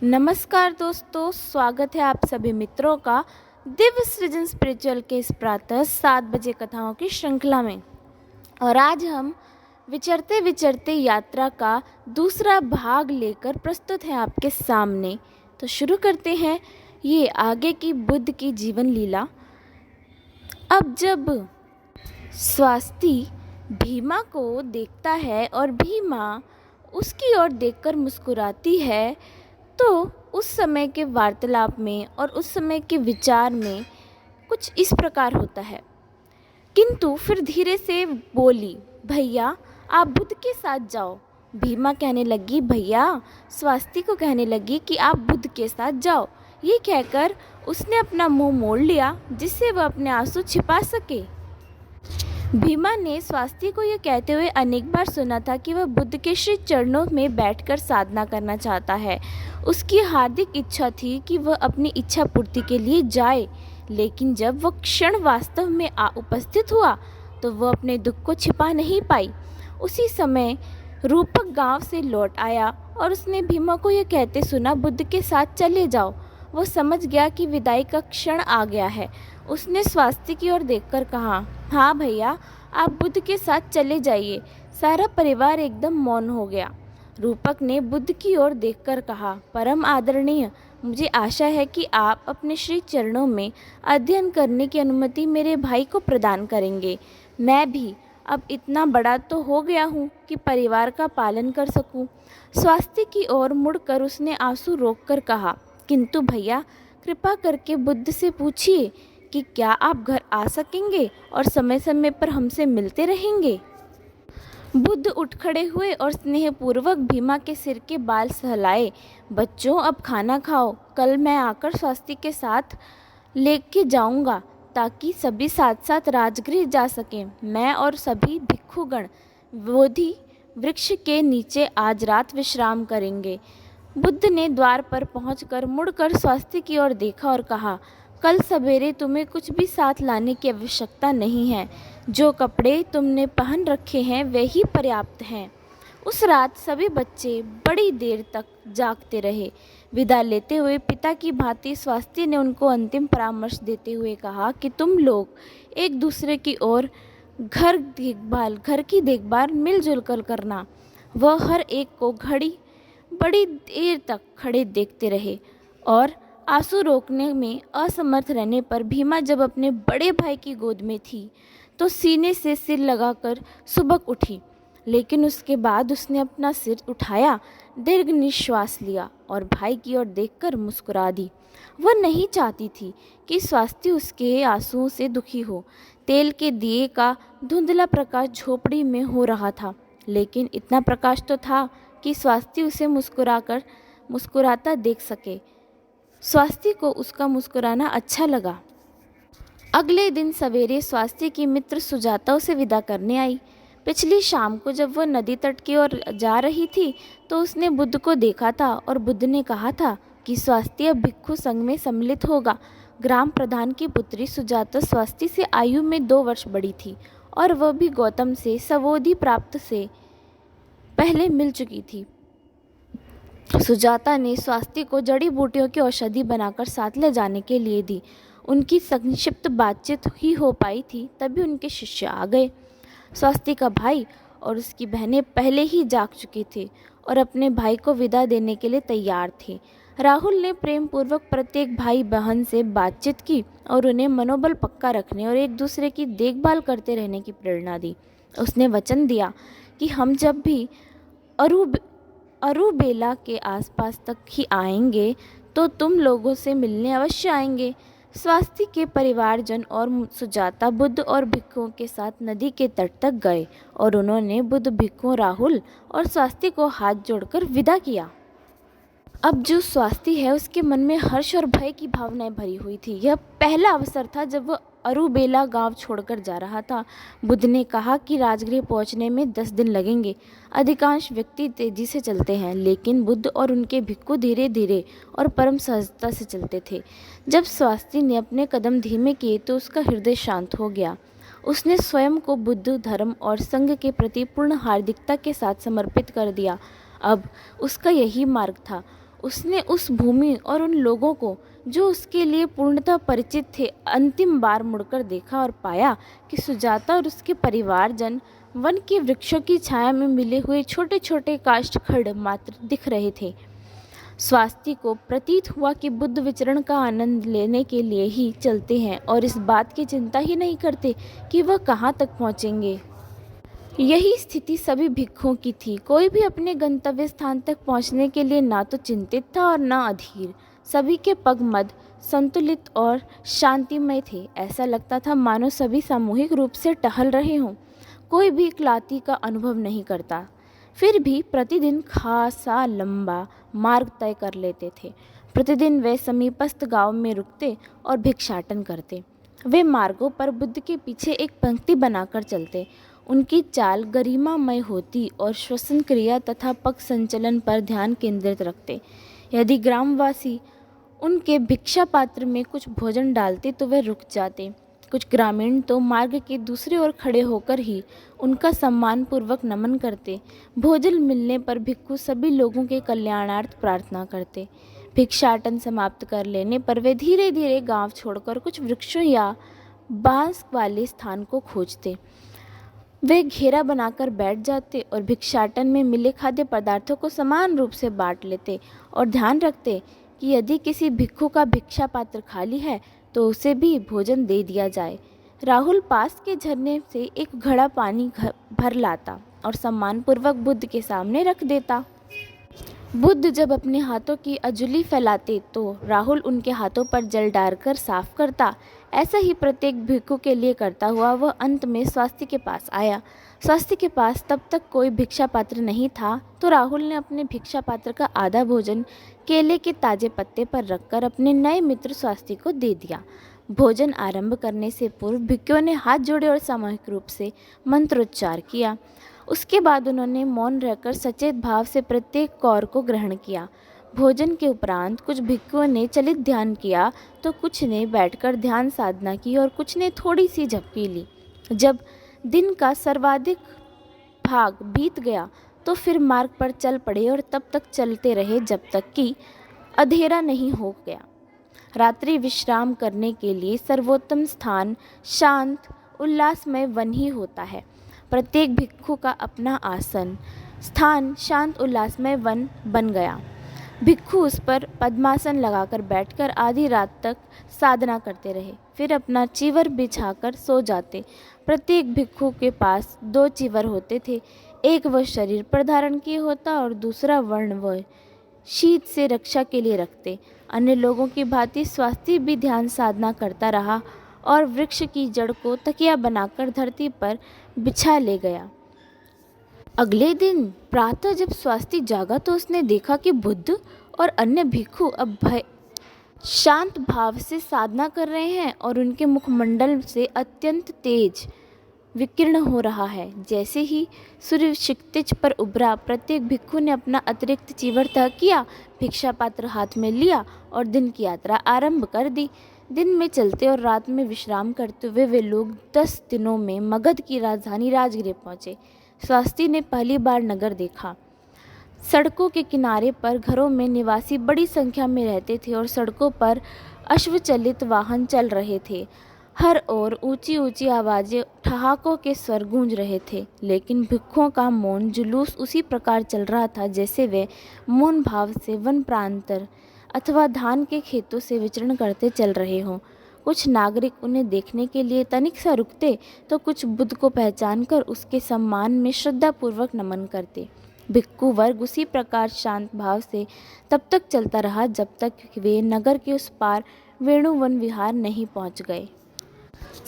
नमस्कार दोस्तों, स्वागत है आप सभी मित्रों का दिव्य सृजन स्पिरिचुअल के इस प्रातः 7 बजे कथाओं की श्रृंखला में। और आज हम विचरते विचरते यात्रा का दूसरा भाग लेकर प्रस्तुत हैं आपके सामने। तो शुरू करते हैं ये आगे की बुद्ध की जीवन लीला। अब जब स्वास्ति भीमा को देखता है और भीमा उसकी ओर देखकर मुस्कुराती है, तो उस समय के वार्तालाप में और उस समय के विचार में कुछ इस प्रकार होता है। किंतु फिर धीरे से बोली, भैया आप बुद्ध के साथ जाओ। भीमा कहने लगी, भैया स्वास्ति को कहने लगी कि आप बुद्ध के साथ जाओ। ये कहकर उसने अपना मुंह मोड़ लिया जिससे वह अपने आंसू छिपा सके। भीमा ने स्वास्ति को यह कहते हुए अनेक बार सुना था कि वह बुद्ध के श्री चरणों में बैठकर साधना करना चाहता है। उसकी हार्दिक इच्छा थी कि वह अपनी इच्छा पूर्ति के लिए जाए, लेकिन जब वह क्षण वास्तव में उपस्थित हुआ तो वह अपने दुख को छिपा नहीं पाई। उसी समय रूपक गांव से लौट आया और उसने भीमा को यह कहते सुना, बुद्ध के साथ चले जाओ। वह समझ गया कि विदाई का क्षण आ गया है। उसने स्वास्ति की ओर देखकर कहा, हाँ भैया आप बुद्ध के साथ चले जाइए। सारा परिवार एकदम मौन हो गया। रूपक ने बुद्ध की ओर देखकर कहा, परम आदरणीय, मुझे आशा है कि आप अपने श्री चरणों में अध्ययन करने की अनुमति मेरे भाई को प्रदान करेंगे। मैं भी अब इतना बड़ा तो हो गया हूँ कि परिवार का पालन कर सकूँ। स्वास्ति की ओर मुड़कर उसने आंसू रोककर कहा, किंतु भैया कृपा करके बुद्ध से पूछिए कि क्या आप घर आ सकेंगे और समय समय पर हमसे मिलते रहेंगे। बुद्ध उठ खड़े हुए और स्नेहपूर्वक भीमा के सिर के बाल सहलाए। बच्चों अब खाना खाओ, कल मैं आकर स्वास्ति के साथ लेके जाऊंगा ताकि सभी साथ साथ राजगृह जा सकें। मैं और सभी भिक्षुगण बोधि वृक्ष के नीचे आज रात विश्राम करेंगे। बुद्ध ने द्वार पर पहुंचकर मुड़कर स्वास्ति की ओर देखा और कहा, कल सवेरे तुम्हें कुछ भी साथ लाने की आवश्यकता नहीं है। जो कपड़े तुमने पहन रखे हैं वे ही पर्याप्त हैं। उस रात सभी बच्चे बड़ी देर तक जागते रहे। विदा लेते हुए पिता की भांति स्वास्ति ने उनको अंतिम परामर्श देते हुए कहा कि तुम लोग एक दूसरे की ओर घर की देखभाल मिलजुल कर करना। वह हर एक को बड़ी देर तक खड़े देखते रहे और आंसू रोकने में असमर्थ रहने पर भीमा जब अपने बड़े भाई की गोद में थी तो सीने से सिर लगाकर सुबक उठी, लेकिन उसके बाद उसने अपना सिर उठाया, दीर्घ निश्वास लिया और भाई की ओर देखकर मुस्कुरा दी। वह नहीं चाहती थी कि स्वास्ति उसके आंसुओं से दुखी हो। तेल के दिए का धुंधला प्रकाश झोपड़ी में हो रहा था, लेकिन इतना प्रकाश तो था कि स्वास्ति उसे मुस्कुराता देख सके। स्वास्ति को उसका मुस्कुराना अच्छा लगा। अगले दिन सवेरे स्वास्ति की मित्र सुजाता उसे विदा करने आई। पिछली शाम को जब वह नदी तट की ओर जा रही थी तो उसने बुद्ध को देखा था और बुद्ध ने कहा था कि स्वास्ति अब भिक्षु संघ में सम्मिलित होगा। ग्राम प्रधान की पुत्री सुजाता स्वास्ति से आयु में 2 वर्ष बड़ी थी और वह भी गौतम से सवोधि प्राप्त से पहले मिल चुकी थी। सुजाता ने स्वास्ति को जड़ी बूटियों की औषधि बनाकर साथ ले जाने के लिए दी। उनकी संक्षिप्त बातचीत ही हो पाई थी तभी उनके शिष्य आ गए। स्वास्ति का भाई और उसकी बहनें पहले ही जाग चुके थे और अपने भाई को विदा देने के लिए तैयार थे। राहुल ने प्रेम पूर्वक प्रत्येक भाई बहन से बातचीत की और उन्हें मनोबल पक्का रखने और एक दूसरे की देखभाल करते रहने की प्रेरणा दी। उसने वचन दिया कि हम जब भी अरुबेला के आसपास तक ही आएंगे तो तुम लोगों से मिलने अवश्य आएंगे। स्वास्ति के परिवारजन और सुजाता बुद्ध और भिक्षुओं के साथ नदी के तट तक गए और उन्होंने बुद्ध, भिक्षुओं, राहुल और स्वास्ति को हाथ जोड़कर विदा किया। अब जो स्वास्ति है उसके मन में हर्ष और भय की भावनाएं भरी हुई थी। यह पहला अवसर था जब वह अरुबेला गांव छोड़कर जा रहा था। बुद्ध ने कहा कि राजगृह पहुंचने में 10 दिन लगेंगे। अधिकांश व्यक्ति तेजी से चलते हैं, लेकिन बुद्ध और उनके भिक्षु धीरे धीरे और परम सहजता से चलते थे। जब स्वास्ति ने अपने कदम धीमे किए तो उसका हृदय शांत हो गया। उसने स्वयं को बुद्ध, धर्म और संघ के प्रति पूर्ण हार्दिकता के साथ समर्पित कर दिया। अब उसका यही मार्ग था। उसने उस भूमि और उन लोगों को जो उसके लिए पूर्णतः परिचित थे अंतिम बार मुड़कर देखा और पाया कि सुजाता और उसके परिवारजन वन के वृक्षों की छाया में मिले हुए छोटे छोटे काष्ठखंड मात्र दिख रहे थे। स्वास्ति को प्रतीत हुआ कि बुद्ध विचरण का आनंद लेने के लिए ही चलते हैं और इस बात की चिंता ही नहीं करते कि वह कहाँ तक पहुँचेंगे। यही स्थिति सभी भिक्षुओं की थी। कोई भी अपने गंतव्य स्थान तक पहुंचने के लिए ना तो चिंतित था और ना अधीर। सभी के पग मद संतुलित और शांतिमय थे। ऐसा लगता था मानो सभी सामूहिक रूप से टहल रहे हों। कोई भी क्लांति का अनुभव नहीं करता। फिर भी प्रतिदिन खासा लंबा मार्ग तय कर लेते थे। प्रतिदिन वे समीपस्थ गांव में रुकते और भिक्षाटन करते। वे मार्गों पर बुद्ध के पीछे एक पंक्ति बनाकर चलते। उनकी चाल गरिमामय होती और श्वसन क्रिया तथा पग संचलन पर ध्यान केंद्रित रखते। यदि ग्रामवासी उनके भिक्षा पात्र में कुछ भोजन डालते तो वे रुक जाते। कुछ ग्रामीण तो मार्ग के दूसरी ओर खड़े होकर ही उनका सम्मानपूर्वक नमन करते। भोजन मिलने पर भिक्षु सभी लोगों के कल्याणार्थ प्रार्थना करते। भिक्षाटन समाप्त कर लेने पर वे धीरे धीरे गांव छोड़कर कुछ वृक्षों या बांस वाले स्थान को खोजते। वे घेरा बनाकर बैठ जाते और भिक्षाटन में मिले खाद्य पदार्थों को समान रूप से बांट लेते और ध्यान रखते कि यदि किसी भिक्षु का भिक्षा पात्र खाली है तो उसे भी भोजन दे दिया जाए। राहुल पास के झरने से एक घड़ा पानी भर लाता और सम्मानपूर्वक बुद्ध के सामने रख देता। बुद्ध जब अपने हाथों की अंजुलि फैलाते तो राहुल उनके हाथों पर जल डालकर साफ करता। ऐसा ही प्रत्येक भिक्षु के लिए करता हुआ वह अंत में स्वास्ति के पास आया। स्वास्ति के पास तब तक कोई भिक्षा पात्र नहीं था तो राहुल ने अपने भिक्षा पात्र का आधा भोजन केले के ताजे पत्ते पर रखकर अपने नए मित्र स्वास्ति को दे दिया। भोजन आरंभ करने से पूर्व भिक्षुओं ने हाथ जोड़े और सामूहिक रूप से मंत्रोच्चार किया। उसके बाद उन्होंने मौन रहकर सचेत भाव से प्रत्येक कौर को ग्रहण किया। भोजन के उपरांत कुछ भिक्षुओं ने चलित ध्यान किया तो कुछ ने बैठकर ध्यान साधना की और कुछ ने थोड़ी सी झपकी ली। जब दिन का सर्वाधिक भाग बीत गया तो फिर मार्ग पर चल पड़े और तब तक चलते रहे जब तक कि अंधेरा नहीं हो गया। रात्रि विश्राम करने के लिए सर्वोत्तम स्थान शांत उल्लासमय वन ही होता है। प्रत्येक भिक्षु का अपना आसन स्थान शांत उल्लासमय वन बन गया। भिक्षु उस पर पद्मासन लगाकर बैठकर आधी रात तक साधना करते रहे, फिर अपना चीवर बिछाकर सो जाते। प्रत्येक भिक्षु के पास 2 चीवर होते थे। एक वह शरीर पर धारण किए होता और दूसरा वर्ण वह शीत से रक्षा के लिए रखते। अन्य लोगों की भांति स्वास्ति भी ध्यान साधना करता रहा और वृक्ष की जड़ को तकिया बनाकर धरती पर बिछा ले गया। अगले दिन प्रातः जब स्वास्ति जागा तो उसने देखा कि बुद्ध और अन्य भिक्षु अब शांत भाव से साधना कर रहे हैं और उनके मुखमंडल से अत्यंत तेज विकीर्ण हो रहा है। जैसे ही सूर्य क्षितिज पर उभरा, प्रत्येक भिक्षु ने अपना अतिरिक्त चीवर तय किया, भिक्षा पात्र हाथ में लिया और दिन की यात्रा आरंभ कर दी। दिन में चलते और रात में विश्राम करते हुए वे लोग 10 दिनों में मगध की राजधानी राजगृह पहुँचे। स्वास्ति ने पहली बार नगर देखा। सड़कों के किनारे पर घरों में निवासी बड़ी संख्या में रहते थे और सड़कों पर अश्वचलित वाहन चल रहे थे। हर ओर ऊंची ऊंची आवाज़ें, ठहाकों के स्वर गूंज रहे थे, लेकिन भिक्षुओं का मौन जुलूस उसी प्रकार चल रहा था जैसे वे मौन भाव से वन प्रांतर अथवा धान के खेतों से विचरण करते चल रहे हों। कुछ नागरिक उन्हें देखने के लिए तनिक सा रुकते तो कुछ बुद्ध को पहचानकर उसके सम्मान में श्रद्धापूर्वक नमन करते। भिक्षु वर्ग उसी प्रकार शांत भाव से तब तक चलता रहा जब तक वे नगर के उस पार वेणुवन विहार नहीं पहुंच गए।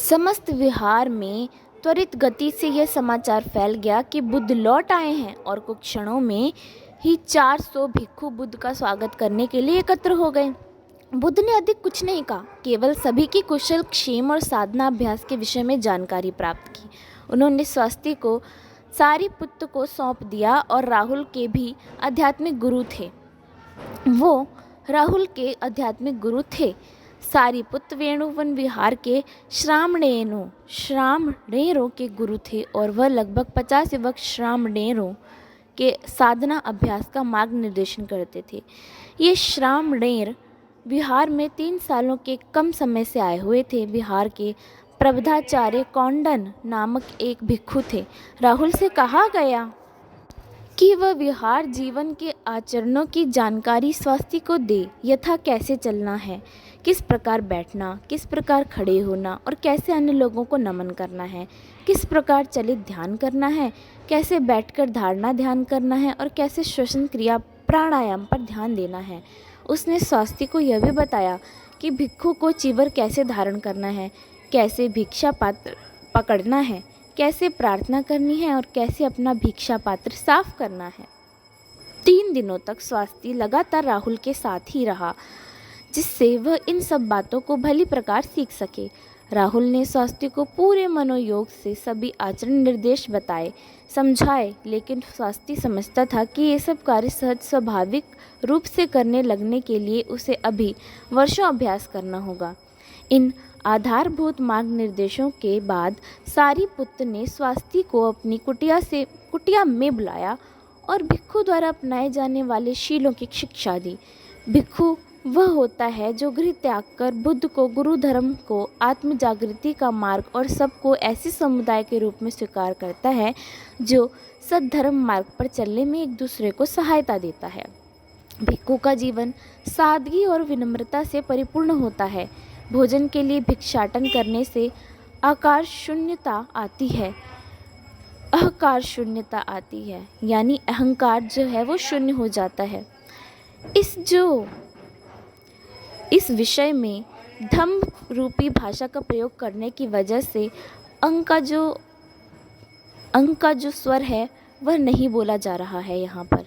समस्त विहार में त्वरित गति से यह समाचार फैल गया कि बुद्ध लौट आए हैं और कुछ क्षणों में ही 400 भिक्षु बुद्ध का स्वागत करने के लिए एकत्र हो गए। बुद्ध ने अधिक कुछ नहीं कहा, केवल सभी की कुशल क्षेम और साधना अभ्यास के विषय में जानकारी प्राप्त की। उन्होंने स्वास्ति को सारिपुत्र को सौंप दिया और राहुल के भी आध्यात्मिक गुरु थे। वो राहुल के आध्यात्मिक गुरु थे। सारिपुत्र वेणुवन विहार के श्रामणेरों के गुरु थे और वह लगभग 50 युवक श्रामणेरों के साधना अभ्यास का मार्ग निर्देशन करते थे। ये श्रामणेर बिहार में 3 सालों के कम समय से आए हुए थे। बिहार के प्रबधाचार्य कौंडन नामक एक भिक्षु थे। राहुल से कहा गया कि वह विहार जीवन के आचरणों की जानकारी स्वास्थ्य को दे, यथा कैसे चलना है, किस प्रकार बैठना, किस प्रकार खड़े होना और कैसे अन्य लोगों को नमन करना है, किस प्रकार चलित ध्यान करना है, कैसे बैठकर धारणा ध्यान करना है और कैसे श्वसन क्रिया प्राणायाम पर ध्यान देना है। उसने स्वास्थ्य को यह भी बताया कि भिक्षु को चीवर कैसे धारण करना है, कैसे भिक्षा पात्र पकड़ना है, कैसे प्रार्थना करनी है और कैसे अपना भिक्षा पात्र साफ करना है। 3 दिनों तक स्वास्थ्य लगातार राहुल के साथ ही रहा, जिससे वह इन सब बातों को भली प्रकार सीख सके। राहुल ने स्वास्थ्य को पूरे मनोयोग से सभी आचरण निर्देश बताए, समझाए, लेकिन स्वास्थ्य समझता था कि ये सब कार्य सहज स्वाभाविक रूप से करने लगने के लिए उसे अभी वर्षों अभ्यास करना होगा। इन आधारभूत मार्ग निर्देशों के बाद सारीपुत्र ने स्वास्थ्य को अपनी कुटिया में बुलाया और भिक्षु द्वारा अपनाए जाने वाले शीलों की शिक्षा दी। भिक्षु वह होता है जो गृह त्याग कर बुद्ध को, गुरु धर्म को, आत्म जागृति का मार्ग और सबको ऐसे समुदाय के रूप में स्वीकार करता है जो सद्धर्म मार्ग पर चलने में एक दूसरे को सहायता देता है। भिक्षु का जीवन सादगी और विनम्रता से परिपूर्ण होता है। भोजन के लिए भिक्षाटन करने से अहकार शून्यता आती है, यानी अहंकार जो है वो शून्य हो जाता है। इस विषय में धम्म रूपी भाषा का प्रयोग करने की वजह से अंक का जो स्वर है वह नहीं बोला जा रहा है। यहाँ पर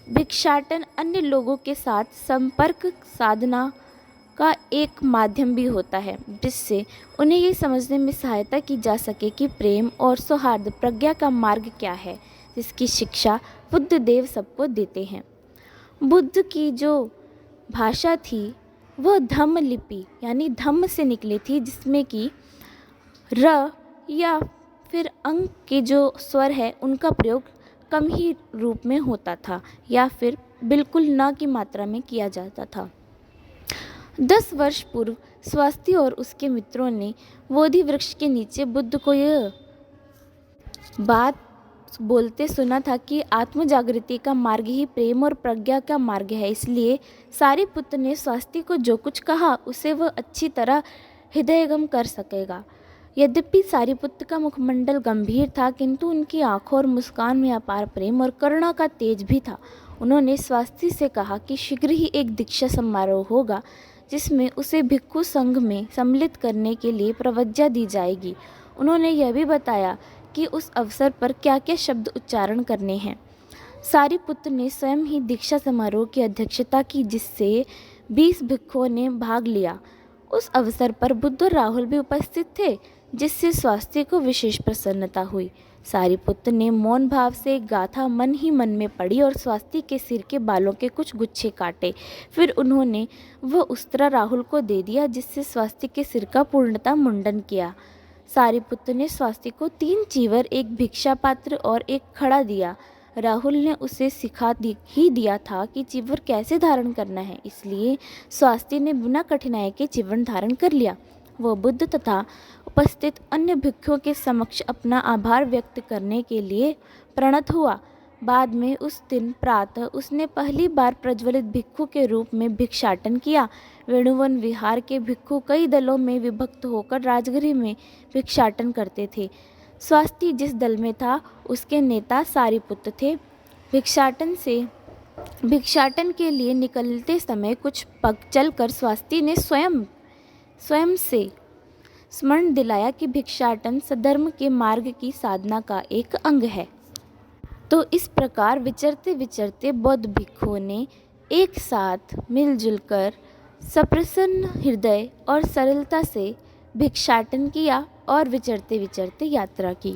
भिक्षाटन अन्य लोगों के साथ संपर्क साधना का एक माध्यम भी होता है, जिससे उन्हें ये समझने में सहायता की जा सके कि प्रेम और सौहार्द प्रज्ञा का मार्ग क्या है, जिसकी शिक्षा बुद्ध देव सबको देते हैं। बुद्ध की जो भाषा थी वह धम्म लिपि यानी धम्म से निकली थी, जिसमें कि र या फिर अंक के जो स्वर है उनका प्रयोग कम ही रूप में होता था या फिर बिल्कुल न की मात्रा में किया जाता था। 10 वर्ष पूर्व स्वास्थ्य और उसके मित्रों ने बोधि वृक्ष के नीचे बुद्ध को यह बात बोलते सुना था कि आत्म जागृति का मार्ग ही प्रेम और प्रज्ञा का मार्ग है। इसलिए सारीपुत्र ने स्वास्थ्य को जो कुछ कहा उसे वह अच्छी तरह हृदयगम कर सकेगा। यद्यपि सारीपुत्र का मुखमंडल गंभीर था, किंतु उनकी आंखों और मुस्कान में अपार प्रेम और करुणा का तेज भी था। उन्होंने स्वास्थ्य से कहा कि शीघ्र ही एक दीक्षा समारोह होगा, जिसमें उसे भिक्षु संघ में सम्मिलित करने के लिए प्रवज्ञा दी जाएगी। उन्होंने यह भी बताया कि उस अवसर पर क्या क्या शब्द उच्चारण करने हैं। सारीपुत्र ने स्वयं ही दीक्षा समारोह की अध्यक्षता की, जिससे 20 भिक्षुओं ने भाग लिया। उस अवसर पर बुद्ध और राहुल भी उपस्थित थे, जिससे स्वास्थ्य को विशेष प्रसन्नता हुई। सारीपुत्र ने मौन भाव से एक गाथा मन ही मन में पढ़ी और स्वास्थ्य के सिर के बालों के कुछ गुच्छे काटे। फिर उन्होंने वह उस्तरा राहुल को दे दिया, जिससे स्वास्थ्य के सिर का पूर्णतः मुंडन किया। सारीपुत्र ने स्वास्थ्य को 3 चीवर, एक भिक्षा पात्र और एक खड़ा दिया। राहुल ने उसे सिखा ही दिया था कि चीवर कैसे धारण करना है, इसलिए स्वास्थ्य ने बिना कठिनाई के चीवर धारण कर लिया। वह बुद्ध तथा उपस्थित अन्य भिक्षुओं के समक्ष अपना आभार व्यक्त करने के लिए प्रणत हुआ। बाद में उस दिन प्रातः उसने पहली बार प्रज्वलित भिक्षु के रूप में भिक्षाटन किया। वेणुवन विहार के भिक्षु कई दलों में विभक्त होकर राजगृह में भिक्षाटन करते थे। स्वास्थ्य जिस दल में था उसके नेता सारीपुत्र थे। भिक्षाटन के लिए निकलते समय कुछ पग चलकर स्वास्थ्य ने स्वयं से स्मरण दिलाया कि भिक्षाटन सधर्म के मार्ग की साधना का एक अंग है। तो इस प्रकार विचरते विचरते बौद्ध भिक्षुओं ने एक साथ मिलजुल कर सप्रसन्न हृदय और सरलता से भिक्षाटन किया और विचरते विचरते यात्रा की।